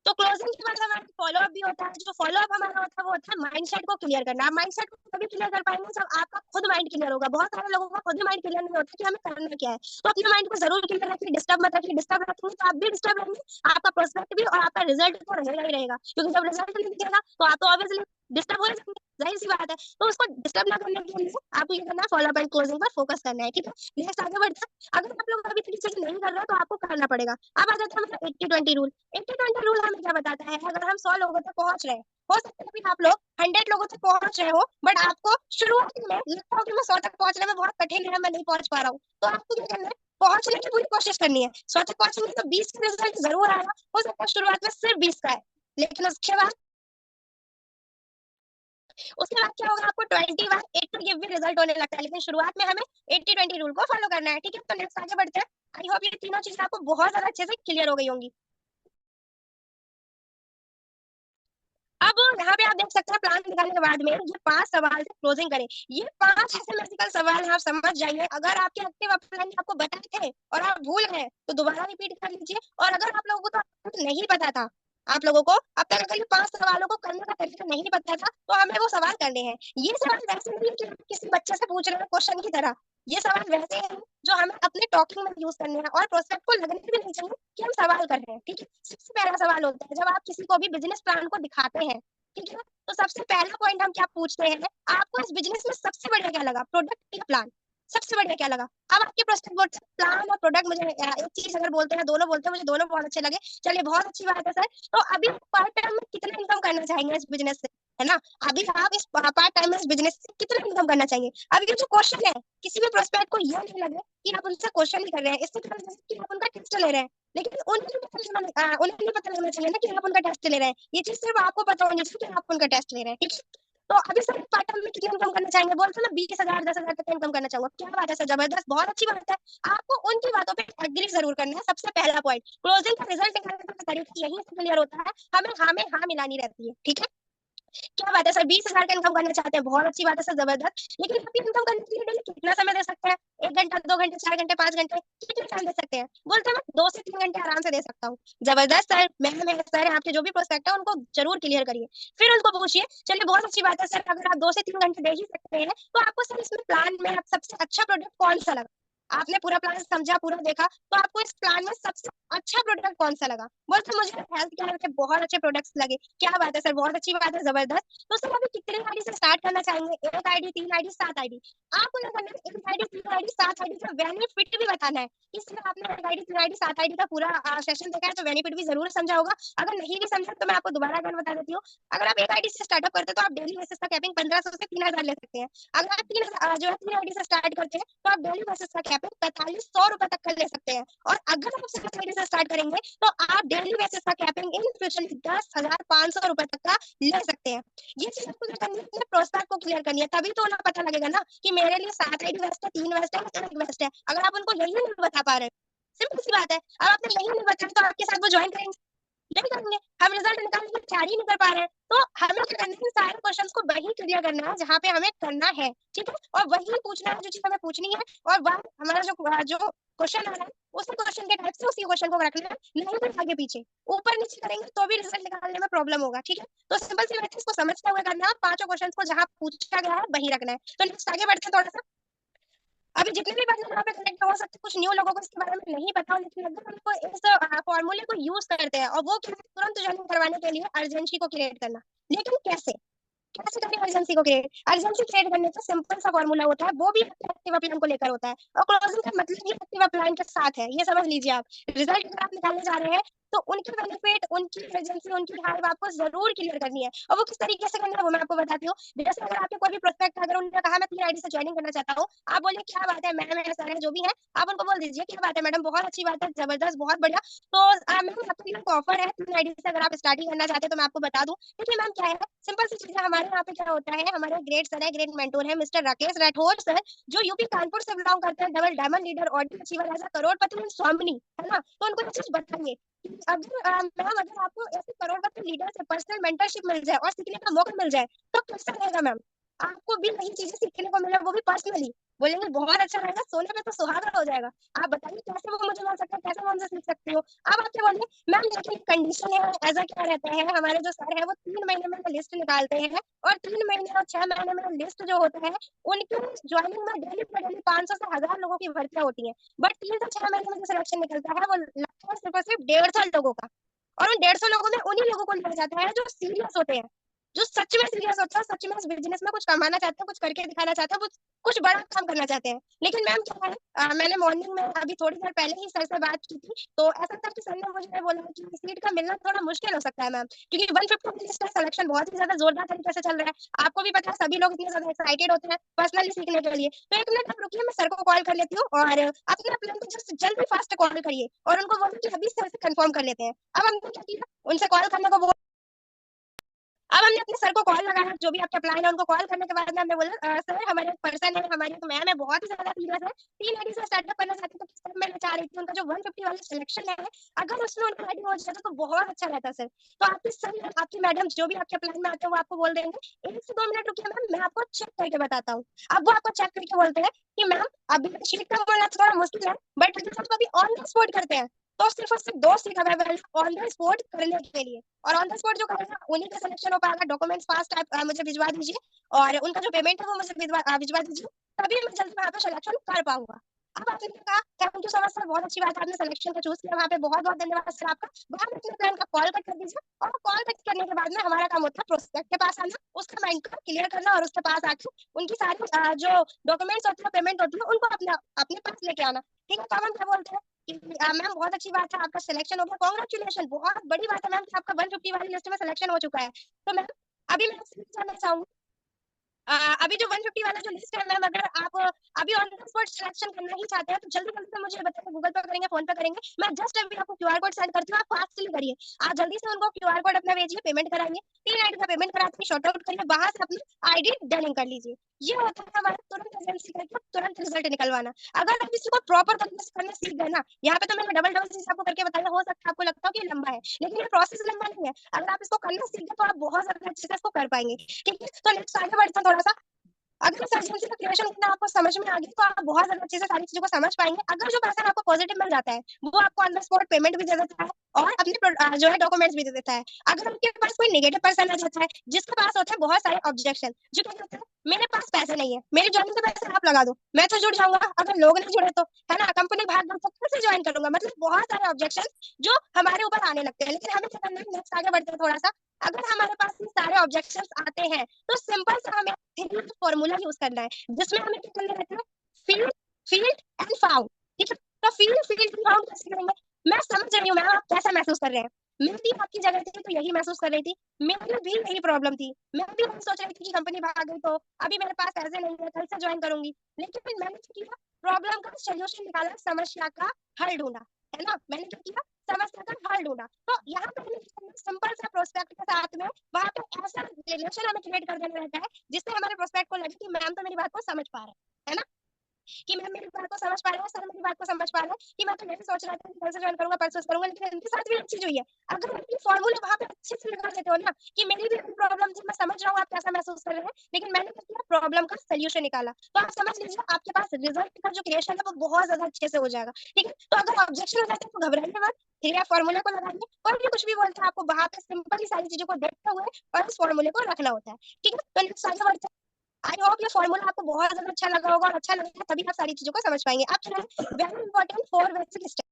तो क्लोजिंग के बाद हमारा फॉलोअप भी होता है। जो फॉलोअप हमारा होता है वो होता है माइंडसेट को क्लियर करना। आप माइंडसेट को तभी क्लियर कर पाएंगे जब आपका खुद माइंड क्लियर होगा। बहुत सारे लोगों का खुद ही माइंड क्लियर नहीं होता कि हमें करना क्या है। तो अपने माइंड को जरूर क्लियर रखिए, डिस्टर्ब मत रखिए। डिस्टर्ब रखेंगे तो आप भी डिस्टर्ब रहेंगे, आपका प्रोस्पेक्ट भी, और आपका रिजल्ट तो रहेगा ही रहेगा, क्योंकि जब रिजल्ट नहीं दिखेगा तो आप तो ऑब्वियसली डिस्टर्ब हो जाएंगे। जाहिर सी बात है। तो उसको डिस्टर्ब ना करने के लिए आपको ये करना है, फॉलो अप एंड क्लोजिंग पर फोकस करना है, ठीक है। नेक्स्ट आगे बढ़ते हैं। अगर आप लोग अभी तक चीज नहीं कर रहे हो तो आपको करना पड़ेगा। अब आ जाता है मतलब 80-20 रूल। 80-20 रूल हमें क्या बताता है, अगर हम 100 लोगों तक पहुंच रहे हैं, हो सकता है कि आप लोग 100 लोगों तक पहुंच रहे हो, बट आपको शुरुआत में लगता हो कि मैं 100 तक पहुंचने में बहुत कठिन है, मैं नहीं पहुंच पा रहा हूँ, तो आपको क्या करना है, पहुंचने की पूरी कोशिश करनी है। 100 तक पहुंचेंगे तो 20 का रिजल्ट जरूर आएगा, हो सकता है शुरुआत में सिर्फ 20 का है, लेकिन उसके बाद क्या होगा, आपको 21 80 के भी रिजल्ट होने लगता है, लेकिन शुरुआत में हमें 80-20 रूल को फॉलो करना है, ठीक है। तो नेक्स्ट आगे बढ़ते हैं। आई होप ये तीनों चीजें आपको बहुत ज्यादा अच्छे से क्लियर हो गई होंगी। अब यहाँ पे आप देख सकते हैं प्लान निकालने के बाद में ये 5 सवाल से क्लोजिंग करें। ये 5 ऐसे मैथमेटिकल सवाल हैं, आप समझ जाइए। अगर आपके एक्टिव अपलाइन आपको बताए थे और आप भूल गए तो दोबारा रिपीट कर लीजिए, और अगर आप लोगों को तो नहीं पता था, आप लोगों को अब तक अगर ये 5 सवालों को करने का तरीका नहीं पता था, तो हमें वो सवाल करने हैं। ये सवाल वैसे नहीं है कि आप किसी बच्चे से पूछ रहे हैं क्वेश्चन की तरह। ये सवाल वैसे हैं जो हमें अपने टॉकिंग में यूज करने हैं, और प्रोस्पेक्ट को लगने भी नहीं चाहिए कि हम सवाल कर रहे हैं, ठीक है। सबसे पहला सवाल होता है, जब आप किसी को भी बिजनेस प्लान को दिखाते हैं, ठीक है, तो सबसे पहला पॉइंट हम क्या पूछते हैं, आपको इस बिजनेस में सबसे बढ़िया क्या लगा, प्रोडक्ट या प्लान, सबसे बढ़िया क्या लगा। अब आपके प्रोस्पेक्ट बोलते हैं प्लान और प्रोडक्ट, मुझे एक चीज अगर बोलते हैं, दोनों बोलते हैं मुझे दोनों बहुत अच्छे लगे, चलिए बहुत अच्छी बात है सर। तो अभी पार्ट टाइम में कितना इनकम करना चाहेंगे इस बिजनेस से, है ना। अभी आप इस पार्ट टाइम में इस बिजनेस से कितना इनकम करना चाहिए। अब ये जो क्वेश्चन है, किसी भी प्रोस्पेक्ट को ये नहीं लगे कि आप उनसे क्वेश्चन ही कर रहे हैं, इससे पहले जैसे कि आप उनका टेस्ट ले रहे हैं, लेकिन उन्हें नहीं पता लगना चाहिए ना कि आप उनका टेस्ट ले रहे हैं। ये चीज सिर्फ आपको पता होनी चाहिए कि आप उनका टेस्ट ले रहे हैं, ठीक है। तो अभी सर पार्ट टाइम में कितना इनकम करना चाहेंगे, बोलते हैं ना 20,000 10,000 तक इनकम करना चाहूंगा, क्या बात है सर, जबरदस्त, बहुत अच्छी बात है। आपको उनकी बातों पे एग्री जरूर करना है, सबसे पहला पॉइंट। क्लोजिंग का रिजल्ट निकालने का तरीका यही से क्लियर होता है, हमें हाँ में हाँ मिलानी रहती है, ठीक है। क्या बात है सर, 20,000 का इनकम करना चाहते हैं, बहुत अच्छी बात है सर, जबरदस्त, लेकिन आप इनकम करने के लिए डेली कितना समय दे सकते हैं, 1 घंटा 2 घंटे 4 घंटे 5 घंटे, कितना टाइम दे सकते हैं। बोलते हैं मैं 2 से 3 घंटे आराम से दे सकता हूँ, जबरदस्त सर। मैं सर आपके जो भी प्रोस्पेक्ट है उनको जरूर क्लियर करिए। फिर उनको पूछिए, चलिए बहुत अच्छी बात है सर, अगर आप 2 से 3 घंटे दे ही सकते हैं, तो आपको सर इसमें प्लान में आप सबसे अच्छा प्रोडक्ट कौन सा लगा। आपने पूरा प्लान समझा, पूरा देखा, तो आपको इस प्लान में सबसे अच्छा प्रोडक्ट कौन सा लगा। बोलते मुझे हेल्थ केयर के बहुत अच्छे प्रोडक्ट्स लगे, क्या बात है सर, बहुत अच्छी बात है, जबरदस्त। तो सर अभी कितने आईडी से स्टार्ट करना चाहेंगे, 1 आईडी 3 आईडी 7 आईडी। आपको क्या करना है, 1 आईडी 3 आईडी 7 आईडी का बेनिफिट भी बताना है। इस तरह आपने 1 आईडी 3 आईडी 7 आईडी का पूरा सेशन देखा है तो बेनिफिट भी जरूर समझा होगा। अगर नहीं भी समझा तो मैं आपको दोबारा अगर बता देती हूँ। अगर आप 1 आईडी से स्टार्टअप करते हैं तो आप डेली बेसिस का कैपिंग 1500 से 3,000 ले सकते हैं। अगर आप 3,000 जो है 3 आईडी से स्टार्ट करते हैं तो आप डेली बेसिस का कैपिंग 4500 रुपए तक का ले सकते हैं। और अगर आप 7 आईडी से स्टार्ट करेंगे तो आप डेली बेसिस का कैपिंग इन फ्यूचर 10,500 रुपए तक का ले सकते हैं। ये चीज आपको क्या करनी है, अपने प्रोस्पेक्ट को क्लियर करनी है, तभी तो उन्हें पता लगेगा ना कि मेरे लिए 7 आईडी बेस्ट है, 3 बेस्ट है, 1 बेस्ट है। अगर आप उनको यही नहीं बता पा रहे, सिंपल सी बात है, अब आपने यही नहीं बताया तो आपके साथ वो ज्वाइन करेंगे नहीं करेंगे। हम रिजल्ट निकालने की तैयारी नहीं कर पा रहे हैं, तो हमें क्या करना है, सारे क्वेश्चंस को वही क्लियर करना है जहाँ पे हमें करना है, ठीक है। और वही पूछना है जो चीज हमें पूछनी है, और वह हमारा जो क्वेश्चन आ रहा है उसी क्वेश्चन के टाइप से उसी क्वेश्चन को रखना है, नहीं तो आगे पीछे ऊपर नीचे करेंगे तो भी रिजल्ट निकालने में प्रॉब्लम होगा, ठीक है। तो सिंपल सी बात है, इसको समझते हुए करना है, 5 क्वेश्चन को जहाँ पूछा गया है वही रखना है। तो नेक्स्ट आगे बढ़ते हैं थोड़ा सा। अभी जितने भी बच्चे यहाँ पे कनेक्ट हो सकते हैं, कुछ न्यू लोगों को इसके बारे में नहीं पता हो, लेकिन अगर हमको इस फॉर्मूले को यूज करते हैं, और वो क्या है, तुरंत ज्वाइनिंग करवाने के लिए अर्जेंसी को क्रिएट करना। लेकिन कैसे, कैसे करें अर्जेंसी को क्रिएट, अर्जेंसी क्रिएट करने का सिंपल सा फॉर्मूला होता है, वो भी एक्टिव अपलाइन को लेकर होता है, और क्लोजिंग का मतलब ही एक्टिव अपलाइन के साथ है, ये समझ लीजिए आप। रिजल्ट अगर आप निकालने जा रहे हैं तो उनकी बेनिफिट, उनकी अर्जेंसी, उनकी हाइप आपको जरूर क्लियर करनी है, और वो किस तरीके से करना है वो मैं आपको बताती हूँ। जैसे अगर आपके कोई भी प्रोस्पेक्ट, अगर उन्होंने कहा मैं 3 आईडी से ज्वाइनिंग करना चाहता हूँ, आप बोलिए क्या बात है मैम, है सर है, जो भी है, आप उनको बोल दीजिए क्या बात है मैडम, बहुत अच्छी बात है, जबरदस्त, बहुत बढ़िया। तो मैम आपके लिए ऑफर है 3 आईडी से, अगर आप स्टार्टिंग करना चाहते हैं तो मैं आपको बता दूं। देखिए मैम क्या है, सिंपल सी चीज है, हमारे यहाँ पे क्या होता है, हमारे ग्रेट सर है, ग्रेट मेंटोर है मिस्टर राकेश राठौर सर, जो यूपी कानपुर से बिलोंग करते हैं, double diamond leader, audio achiever, ऐसा करोड़पति एंड स्वामिनी, है ना। तो उनको ये चीज बताइए कि अगर मैम अगर आपको ऐसे करोड़पति लीडर से पर्सनल मेंटरशिप मिल जाए और सीखने का मौका मिल जाए तो कैसा रहेगा मैम, आपको भी नई चीजें सीखने को मिले, वो भी पर्सनली। बोलेंगे बहुत अच्छा रहेगा, सोने पे तो सुहागा हो जाएगा। आप बताइए कैसे वो मुझे मिल सकता है, कैसे मैं उनसे सीख सकती हूँ। अब आप क्या बोलिए मैम, देखिए कंडीशन है, ऐसा क्या रहता है, हमारे जो सर है वो 3 महीने में लिस्ट निकालते हैं, और 3 महीने और 6 महीने में लिस्ट जो होता है, उनके ज्वाइनिंग में डेली 500 से 1,000 लोगों की भर्तियां होती है, बट 3 से 6 महीने में जो सिलेक्शन निकलता है वो लगता है सिर्फ और सिर्फ 150 लोगों का। और उन 150 लोगों में उन्हीं लोगों को लिया जाता है जो सीरियस होते हैं, जो सच में सीरियस होता है, सच में इस बिजनेस में कुछ कमाना चाहते हैं, कुछ करके दिखाना चाहते हैं, कुछ बड़ा काम करना चाहते हैं। लेकिन मैम क्या है, मैंने मॉर्निंग में अभी थोड़ी देर पहले ही सर से बात की थी, तो ऐसा था कि सर ने मुझे बोला कि सीट का मिलना थोड़ा मुश्किल हो सकता है मैम, क्योंकि 150 लिस्ट का सिलेक्शन बहुत ही ज्यादा जोरदार तरीके से चल रहा है। आपको भी पता है सभी लोग इतने ज्यादा एक्साइटेड होते हैं पर्सनली सीखने के लिए। तो एक मिनट आप रुकिए, मैं सर को कॉल कर लेती हूँ, और अपने प्लान को जस्ट जल्दी फास्ट कॉल करिए और उनको बोलिए कि अभी सर से कंफर्म कर लेते हैं। अब हमने क्या किया, उनसे कॉल करने को, अब हमने अपने सर को कॉल लगाया, जो भी आपके प्लान है उनको कॉल करने के बाद में हमने बोला, सर हमारे एक पर्सन है, हमारी एक मैम है, बहुत ही ज्यादा सीरियस है, 3 लेडीज से स्टार्टअप करना चाहती है, तो किस तरह मैं चाह रही थी उनका जो 150 वाला सिलेक्शन है, अगर उसमें उनका हेडिंग हो जाता तो बहुत अच्छा रहता सर। तो आपके सर, आपकी मैडम जो भी आपके प्लान में आते हैं वो आपको बोल देंगे। 1 से 2 मिनट रुकिए मैम, मैं आपको चेक करके बताता हूँ। अब वो आपको चेक करके बोलते हैं कि मैम अभी शीट का बोलना थोड़ा मुश्किल है, बट अगर आप अभी ऑन द स्पॉट करते हैं तो सिर्फ और सिर्फ 2 सीट अवेलेबल है ऑन द स्पॉट करने के लिए। और ऑन द स्पॉट जो करेगा उन्हीं का सिलेक्शन हो पाएगा। डॉक्यूमेंट्स फास्ट आप मुझे भिजवा दीजिए, और उनका जो पेमेंट है वो मुझे भिजवा दीजिए, तभी मैं जल्दी वहाँ पे सिलेक्शन कर पाऊंगा। अब आपने कहा thank you so much sir, बहुत अच्छी बात है, आपने सिलेक्शन का चूज किया, वहाँ पे बहुत बहुत धन्यवाद सर आपका। वहाँ पे अपने प्लान का कॉल कट कर दीजिए, और कॉल कट करने के बाद में हमारा काम होता है प्रोस्पेक्ट के पास आना, उसका माइंड को क्लियर करना, और उसके पास आके उनकी सारी जो डॉक्यूमेंट्स होती है, पेमेंट होती है, उनको अपने अपने पास लेके आना। ठीक है, तो हम क्या बोलते हैं कि मैम बहुत अच्छी बात है, आपका सिलेक्शन हो गया, कॉन्ग्रेचुलेशन, बहुत बड़ी बात है मैम कि आपका 150 वाली लिस्ट में सिलेक्शन हो चुका है। तो मैम अभी मैं आपसे जानना चाहूंगी, अभी जो 150 वाला जो लिस्ट है मैम, अगर आप अभी ऑन द स्पॉट सिलेक्शन करना ही चाहते हैं तो जल्दी जल्दी से मुझे बताइए, गूगल पे करेंगे, फोन पे करेंगे, मैं जस्ट अभी आपको क्यूआर कोड सेंड करती हूँ, आप फास्टली करिए। आप जल्दी से उनको क्यूआर कोड अपना भेजिए, पेमेंट कराइए, 3 आईडी का पेमेंट कराते हैं, शॉर्ट आउट करिए, वहां से अपनी आईडी डनिंग कर लीजिए। ये होता है हमारा तुरंत एजेंसी करके तुरंत रिजल्ट निकलवाना। अगर आप इसको प्रॉपर तरीके से करना सीख गए ना, यहाँ पे तो मैंने डबल डबल चीज आपको करके बताया, हो सकता है आपको लगता हो कि ये लंबा है, लेकिन ये प्रोसेस लंबा नहीं है। अगर आप इसको करना सीख गए तो आप बहुत ज्यादा अच्छे से इसको कर पाएंगे। ठीक है, तो नेक्स्ट आगे बढ़ते हैं थोड़ा सा। अगर सर्जनशिप का क्रिएशन करना आपको समझ में आ गया तो आप बहुत ज्यादा अच्छे से सारी चीजों को समझ पाएंगे। अगर जो पर्सन आपको पॉजिटिव मिल जाता है वो आपको ऑन द स्पॉट पेमेंट भी दे देता है, और अपने जो है डॉक्यूमेंट्स भी दे देता है। अगर आपके पास कोई नेगेटिव पर्सन आ जाता है जिसके पास होते हैं बहुत सारे ऑब्जेक्शन, जो क्या कहते हैं मेरे पास पैसे नहीं है, मेरी ज्वाइनिंग के पैसे आप लगा दो, मैं तो जुड़ जाऊंगा, अगर लोग नहीं जुड़े तो, है ना, कंपनी भाग गई तो कैसे ज्वाइन करूंगा, मतलब बहुत सारे ऑब्जेक्शन जो हमारे ऊपर आने लगते हैं। लेकिन हमें क्या करना है, नेक्स्ट आगे बढ़ते हैं थोड़ा सा। अगर हमारे पास ये सारे ऑब्जेक्शन आते हैं तो सिंपल सा हमें फॉर्मूला यूज करना है, जिसमें हमें क्या करना रहता है, फील्ड फील्ड एंड फाउंड। ठीक है, तो फील्ड फील्ड एंड फाउंड कैसे करेंगे, मैं समझ रही हूँ मैम आप कैसा महसूस कर रहे हैं, मैं भी आपकी जगह थी तो यही महसूस कर रही थी, मेरी भी यही प्रॉब्लम थी, मैं भी यही सोच रही थी कि कंपनी भाग गई तो अभी मेरे पास पैसे नहीं है, कल से ज्वाइन करूंगी। लेकिन मैंने क्या किया, प्रॉब्लम का सोल्यूशन निकाला, समस्या का हल ढूंढा, है ना, मैंने क्या किया, समस्या का हल ढूंढा। तो यहाँ पे सिंपल सा प्रोस्पेक्ट के साथ में वहां पे ऐसा रिलेशन हमें क्रिएट कर देना रहता है जिससे हमारे प्रोस्पेक्ट को लगे कि मैम तो मेरी बात को समझ पा रहे हैं, है ना, कि मैम मेरी बात को समझ पा रहे हैं, सर मेरी बात को समझ पा रहे हैं, कि मैं तो यही सोच रहा था कि कल से ज्वाइन करूंगा, परसों से करूंगा, लेकिन इनके साथ भी एक चीज हुई है। अगर आप ये फॉर्मूला वहां पे अच्छे से लगा देते हो ना कि मेरी भी प्रॉब्लम थी, मैं समझ रहा हूँ आप कैसा महसूस कर रहे हैं, लेकिन मैंने क्या किया, प्रॉब्लम का सोल्यूशन निकाला, तो आप समझ लीजिए आपके पास रिजल्ट का जो क्रिएशन है वो बहुत ज्यादा अच्छे से हो जाएगा। ठीक है, तो अगर ऑब्जेक्शन हो जाता है तो घबराइए मत, फिर आप फॉर्मूला को लगाइए, और भी कुछ भी बोलते हैं आपको वहां पे सिंपल ही सारी चीजों को देखते हुए और उस फॉर्मूले को रखना होता है। ठीक है, तो नेक्स्ट आगे बढ़ते हैं। आई होप ये फॉर्मूला आपको बहुत ज्यादा अच्छा लगा होगा, और अच्छा लगेगा तभी आप सारी चीजों को समझ पाएंगे। अब चलिए very important 4 basic step,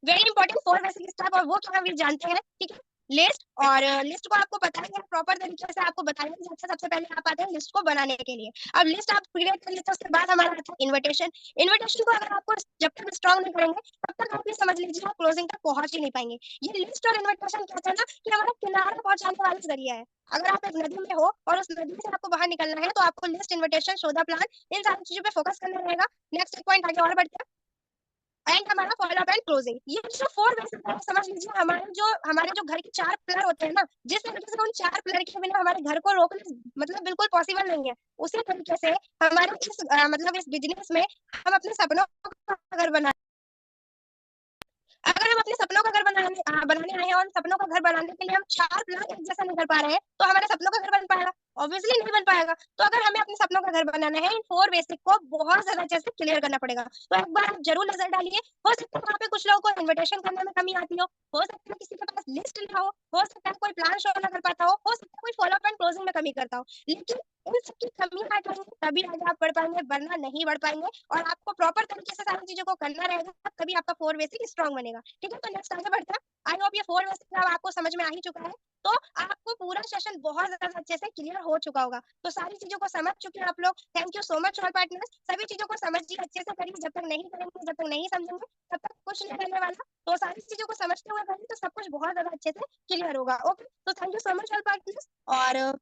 very important 4 basic step, और वो क्या हम जानते हैं। ठीक है, लिस्ट, और लिस्ट को आपको बताएंगे प्रॉपर तरीके से, आपको बताएंगे जैसे सबसे पहले आप आते हैं लिस्ट को बनाने के लिए। अब लिस्ट आप क्रिएट कर लेते हैं, उसके बाद हमारा आता है इन्विटेशन। इन्विटेशन को अगर आपको जब तक स्ट्रॉन्ग नहीं करेंगे तब तक आप ये समझ लीजिए आप क्लोजिंग तक पहुंच ही नहीं पाएंगे। ये लिस्ट और इन्विटेशन कहते हैं ना कि हमारा किनारे पहुंचाने वाला जरिया है। अगर आप एक नदी में हो और उस नदी से आपको बाहर निकलना है तो आपको list, invitation, show the plan, इन सारी चीजों पे फोकस करना रहेगा। नेक्स्ट पॉइंट आगे और बढ़ते हैं, एंड हमारा फॉलो अप एंड क्लोजिंग। ये जो 4 बेसिक है समझ लीजिए, हमारे जो घर के 4 पिलर होते हैं ना, जिस तरीके से उन 4 पिलर के बिना हमारे घर को रोकना मतलब बिल्कुल पॉसिबल नहीं है, उसी तरीके से हमारे इस मतलब इस बिजनेस में हम अपने सपनों का घर बना, अगर हम अपने सपनों का घर बनाने आए हैं और सपनों का घर बनाने के लिए हम 4 प्लान एक जैसा नहीं कर पा रहे हैं तो हमारे सपनों का घर बन पाएगा, ऑब्वियसली नहीं बन पाएगा। तो अगर हमें अपने सपनों का घर बनाना है इन 4 बेसिक को बहुत ज्यादा अच्छे से क्लियर करना पड़ेगा। तो एक बार आप जरूर नजर डालिए, हो सकता है वहाँ पे कुछ लोगों को इन्विटेशन करने में कमी आती हो सकता है किसी के पास लिस्ट ना हो सकता है कोई प्लान शो ना कर पाता हो सकता है कोई फॉलो अप एंड क्लोजिंग में कमी करता हो, लेकिन इन सबकी कमी हटाएंगे तभी आगे आप बढ़ पाएंगे, वरना नहीं बढ़ पाएंगे। और आपको प्रॉपर तरीके से सारी चीजों को करना रहेगा तभी आपका 4 बेसिक स्ट्रॉन्ग बनेगा। ठीक है, तो नेक्स्ट आगे बढ़ते हैं। आई होप ये 4 बेसिक आपको समझ में आ ही चुका है। तो आपको पूरा सेशन बहुत ज्यादा अच्छे से क्लियर हो चुका होगा। तो सारी चीजों को समझ चुके हैं आप लोग। Thank you so much all partners. सभी चीजों को समझिए, अच्छे से करिए। जब तक नहीं करेंगे, जब तक नहीं समझेंगे, तब तक कुछ नहीं करने वाला। तो सारी चीजों को समझते हुए करेंगे तो सब कुछ बहुत ज्यादा अच्छे से क्लियर होगा। ओके, तो thank you so much all partners. और